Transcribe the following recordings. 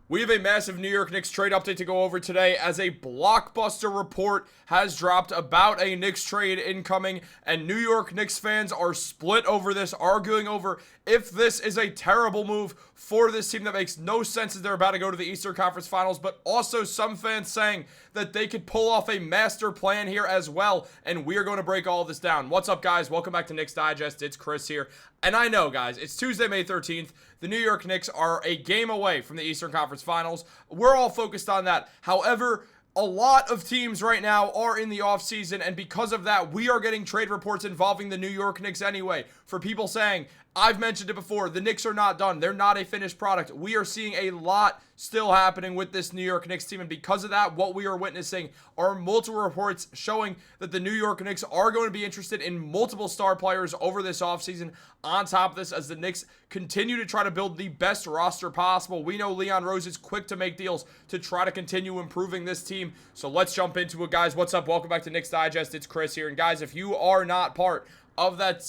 We have a massive New York Knicks trade update to go over today as a blockbuster report has dropped about a Knicks trade incoming, and New York Knicks fans are split over this, arguing over if this is a terrible move for this team that makes no sense as they're about to go to the Eastern Conference Finals, but also some fans saying that they could pull off a master plan here as well, and we are going to break all this down. What's up, guys? Welcome back to Knicks Digest. It's Chris here, and I know, guys, it's Tuesday, May 13th. The New York Knicks are a game away from the Eastern Conference Finals. We're all focused on that. However, a lot of teams right now are in the offseason, and because of that, we are getting trade reports involving the New York Knicks anyway. For people saying, I've mentioned it before, the Knicks are not done. They're not a finished product. We are seeing a lot still happening with this New York Knicks team, and because of that, what we are witnessing are multiple reports showing that the New York Knicks are going to be interested in multiple star players over this offseason. On top of this, as the Knicks continue to try to build the best roster possible, we know Leon Rose is quick to make deals to try to continue improving this team. So let's jump into it, guys. What's up? Welcome back to Knicks Digest. It's Chris here. And guys, if you are not part of that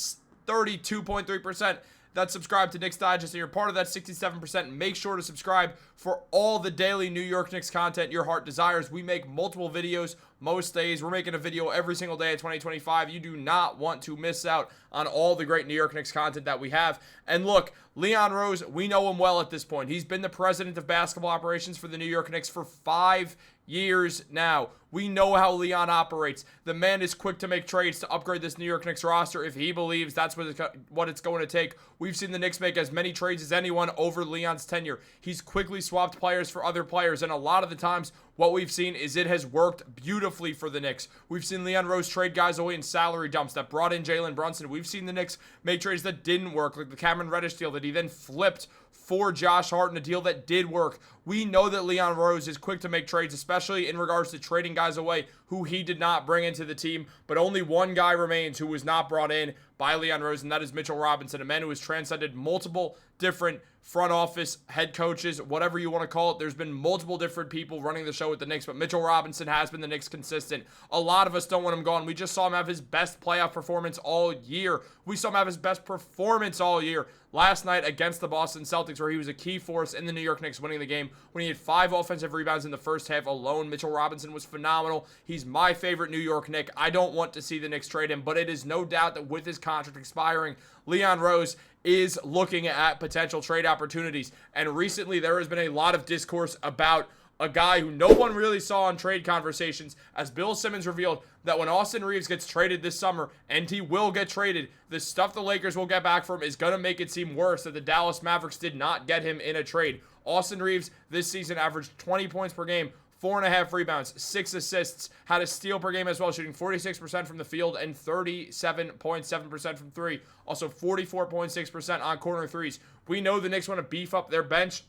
32.3% that subscribe to Knicks Digest and you're part of that 67%, make sure to subscribe for all the daily New York Knicks content your heart desires. We make multiple videos most days. We're making a video every single day of 2025. You do not want to miss out on all the great New York Knicks content that we have. And look, Leon Rose, we know him well at this point. He's been the president of basketball operations for the New York Knicks for 5 years now. We know how Leon operates. The man is quick to make trades to upgrade this New York Knicks roster if he believes that's what it's going to take. We've seen the Knicks make as many trades as anyone over Leon's tenure. He's quickly swapped players for other players, and a lot of the times what we've seen is it has worked beautifully for the Knicks. We've seen Leon Rose trade guys away in salary dumps that brought in Jalen Brunson. We've seen the Knicks make trades that didn't work, like the Cameron Reddish deal that he then flipped for Josh Hart in a deal that did work. We know that Leon Rose is quick to make trades, especially in regards to trading guys away who he did not bring into the team. But only one guy remains who was not brought in by Leon Rose, and that is Mitchell Robinson, a man who has transcended multiple different front office, head coaches, whatever you want to call it. There's been multiple different people running the show with the Knicks, but Mitchell Robinson has been the Knicks consistent. A lot of us don't want him gone. We just saw him have his best playoff performance all year. We saw him have his best performance all year last night against the Boston Celtics, where he was a key force in the New York Knicks winning the game when he had 5 offensive rebounds in the first half alone. Mitchell Robinson was phenomenal. He's my favorite New York Knick. I don't want to see the Knicks trade him, but it is no doubt that with his contract expiring, Leon Rose is looking at potential trade opportunities. And recently there has been a lot of discourse about a guy who no one really saw in trade conversations, as Bill Simmons revealed that when Austin Reaves gets traded this summer, and he will get traded, the stuff the Lakers will get back from him is going to make it seem worse that the Dallas Mavericks did not get him in a trade. Austin Reaves this season averaged 20 points per game, 4.5 rebounds, 6 assists, had a steal per game as well, shooting 46% from the field and 37.7% from 3. Also 44.6% on corner threes. We know the Knicks want to beef up their bench.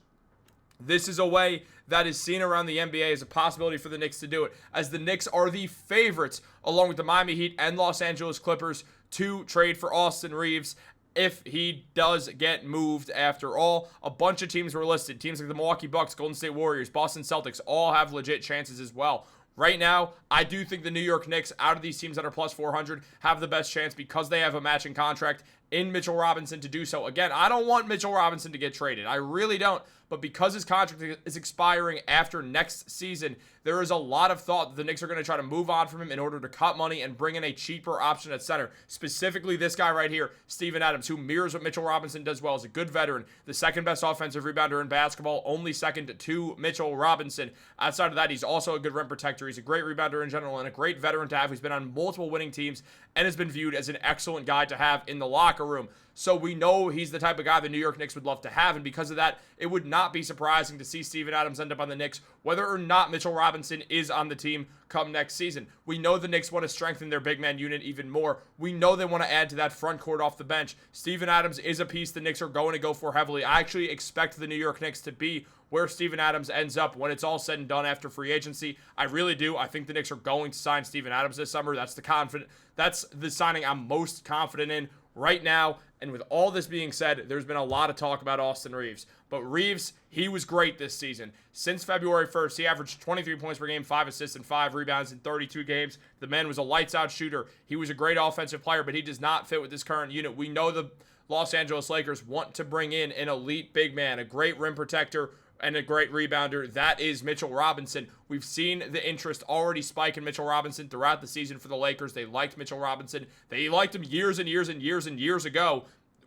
This is a way that is seen around the NBA as a possibility for the Knicks to do it, as the Knicks are the favorites, along with the Miami Heat and Los Angeles Clippers, to trade for Austin Reaves if he does get moved. After all, a bunch of teams were listed. Teams like the Milwaukee Bucks, Golden State Warriors, Boston Celtics all have legit chances as well. Right now, I do think the New York Knicks, out of these teams that are plus 400, have the best chance because they have a matching contract in Mitchell Robinson to do so. Again, I don't want Mitchell Robinson to get traded. I really don't. But because his contract is expiring after next season, there is a lot of thought that the Knicks are going to try to move on from him in order to cut money and bring in a cheaper option at center. Specifically, this guy right here, Steven Adams, who mirrors what Mitchell Robinson does well, is a good veteran, the second best offensive rebounder in basketball, only second to Mitchell Robinson. Outside of that, he's also a good rim protector. He's a great rebounder in general and a great veteran to have. He's been on multiple winning teams and has been viewed as an excellent guy to have in the locker room. So we know he's the type of guy the New York Knicks would love to have, and because of that, it would not be surprising to see Steven Adams end up on the Knicks, whether or not Mitchell Robinson is on the team come next season. We know the Knicks want to strengthen their big man unit even more. We know they want to add to that front court off the bench. Steven Adams is a piece the Knicks are going to go for heavily. I actually expect the New York Knicks to be where Steven Adams ends up when it's all said and done after free agency. I really do. I think the Knicks are going to sign Steven Adams this summer. That's the signing I'm most confident in right now. And with all this being said, there's been a lot of talk about Austin Reaves. But Reaves, he was great this season. Since February 1st, he averaged 23 points per game, 5 assists, and 5 rebounds in 32 games. The man was a lights-out shooter. He was a great offensive player, but he does not fit with this current unit. We know the Los Angeles Lakers want to bring in an elite big man, a great rim protector, and a great rebounder. That is Mitchell Robinson. We've seen the interest already spike in Mitchell Robinson throughout the season for the Lakers. They liked Mitchell Robinson. They liked him years and years and years and years ago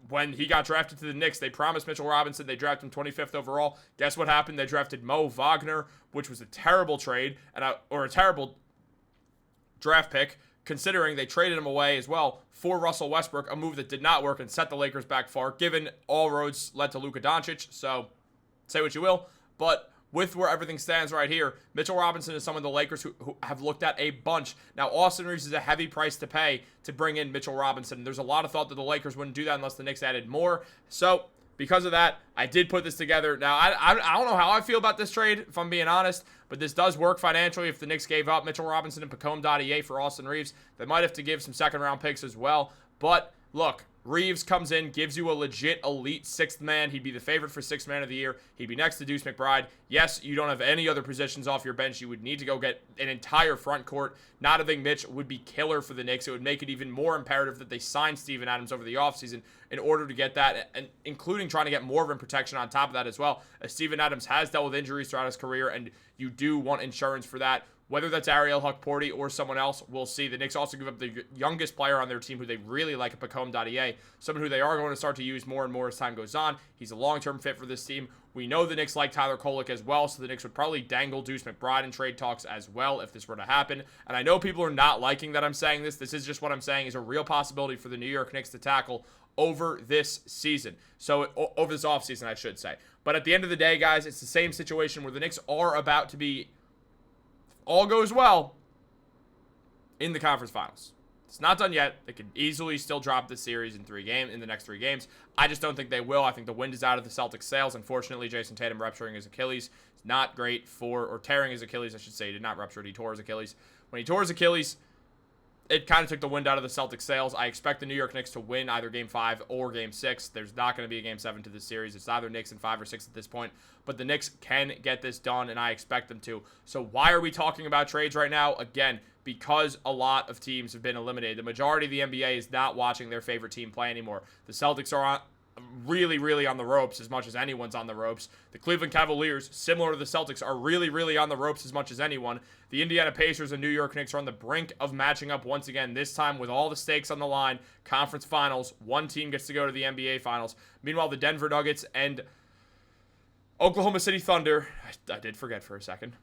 when he got drafted to the Knicks. They promised Mitchell Robinson. They drafted him 25th overall. Guess what happened? They drafted Mo Wagner, which was a terrible trade or a terrible draft pick, considering they traded him away as well for Russell Westbrook, a move that did not work and set the Lakers back far, given all roads led to Luka Doncic. So say what you will, but with where everything stands right here, Mitchell Robinson is someone the Lakers who have looked at a bunch. Now, Austin Reaves is a heavy price to pay to bring in Mitchell Robinson. There's a lot of thought that the Lakers wouldn't do that unless the Knicks added more. So because of that, I did put this together. Now, I don't know how I feel about this trade, if I'm being honest, but this does work financially. If the Knicks gave up Mitchell Robinson and Pacome for Austin Reaves, they might have to give some second-round picks as well. But look, Reaves comes in, gives you a legit elite sixth man. He'd be the favorite for sixth man of the year. He'd be next to Deuce McBride. Yes, you don't have any other positions off your bench. You would need to go get an entire front court. Not having Mitch would be killer for the Knicks. It would make it even more imperative that they sign Steven Adams over the offseason in order to get that, and including trying to get more rim protection on top of that as well, as Steven Adams has dealt with injuries throughout his career, and you do want insurance for that. Whether that's Ariel Hukporti or someone else, we'll see. The Knicks also give up the youngest player on their team who they really like, Pacome, someone who they are going to start to use more and more as time goes on. He's a long-term fit for this team. We know the Knicks like Tyler Kolek as well, so the Knicks would probably dangle Deuce McBride in trade talks as well if this were to happen. And I know people are not liking that I'm saying this. This is just what I'm saying is a real possibility for the New York Knicks to tackle over this season. So, over this offseason, I should say. But at the end of the day, guys, it's the same situation where the Knicks are about to be, all goes well, in the conference finals. It's not done yet. They could easily still drop this series in the next 3 games. I just don't think they will. I think the wind is out of the Celtics' sails. Unfortunately, Jason Tatum rupturing his Achilles is not great or tearing his Achilles, I should say. He did not rupture it. He tore his Achilles. When he tore his Achilles, it kind of took the wind out of the Celtics' sails. I expect the New York Knicks to win either Game 5 or Game 6. There's not going to be a Game 7 to this series. It's either Knicks in 5 or 6 at this point. But the Knicks can get this done, and I expect them to. So why are we talking about trades right now? Again, because a lot of teams have been eliminated. The majority of the NBA is not watching their favorite team play anymore. The Celtics are really, really on the ropes as much as anyone's on the ropes. The Cleveland Cavaliers, similar to the Celtics, are really, really on the ropes as much as anyone. The Indiana Pacers and New York Knicks are on the brink of matching up once again, this time with all the stakes on the line. Conference finals. One team gets to go to the NBA finals. Meanwhile, the Denver Nuggets and Oklahoma City Thunder, I did forget for a second,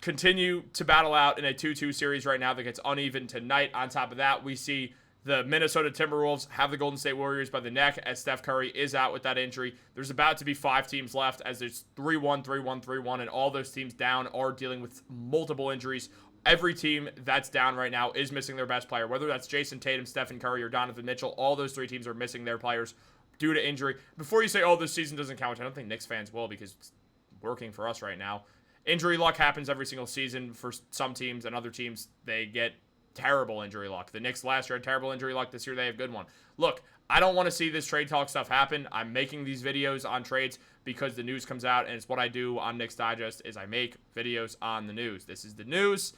continue to battle out in a 2-2 series right now that gets uneven tonight. On top of that, we see the Minnesota Timberwolves have the Golden State Warriors by the neck as Steph Curry is out with that injury. There's about to be 5 teams left as there's 3-1, 3-1, 3-1, and all those teams down are dealing with multiple injuries. Every team that's down right now is missing their best player, whether that's Jason Tatum, Stephen Curry, or Donovan Mitchell. All those 3 teams are missing their players due to injury. Before you say, oh, this season doesn't count, which I don't think Knicks fans will because it's working for us right now. Injury luck happens every single season for some teams, and other teams, they get terrible injury luck. The Knicks last year had terrible injury luck. This year they have good one. Look, I don't want to see this trade talk stuff happen. I'm making these videos on trades because the news comes out, and it's what I do on Knicks Digest is I make videos on the news. This is the news.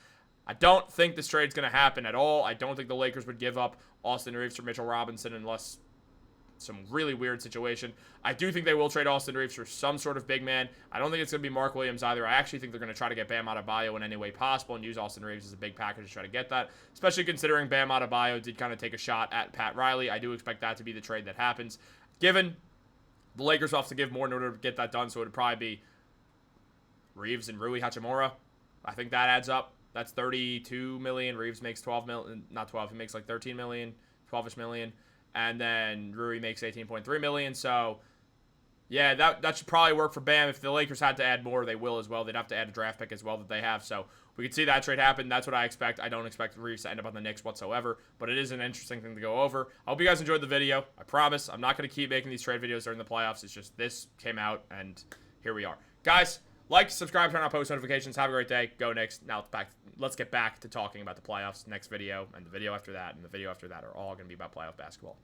I don't think this trade's going to happen at all. I don't think the Lakers would give up Austin Reaves for Mitchell Robinson unless some really weird situation. I do think they will trade Austin Reaves for some sort of big man. I don't think it's going to be Mark Williams either. I actually think they're going to try to get Bam Adebayo in any way possible and use Austin Reaves as a big package to try to get that, especially considering Bam Adebayo did kind of take a shot at Pat Riley. I do expect that to be the trade that happens. Given the Lakers will have to give more in order to get that done, so it would probably be Reaves and Rui Hachimura. I think that adds up. That's $32 million. Reaves makes $12 million. Not 12. He makes like $13 million, 12-ish million. And then Rui makes $18.3 million. So, yeah, that should probably work for Bam. If the Lakers had to add more, they will as well. They'd have to add a draft pick as well that they have. So, we could see that trade happen. That's what I expect. I don't expect Reaves to end up on the Knicks whatsoever. But it is an interesting thing to go over. I hope you guys enjoyed the video. I promise I'm not going to keep making these trade videos during the playoffs. It's just this came out, and here we are. Guys, like, subscribe, turn on post notifications. Have a great day. Go Knicks. Now let's get back to talking about the playoffs. Next video and the video after that and the video after that are all going to be about playoff basketball.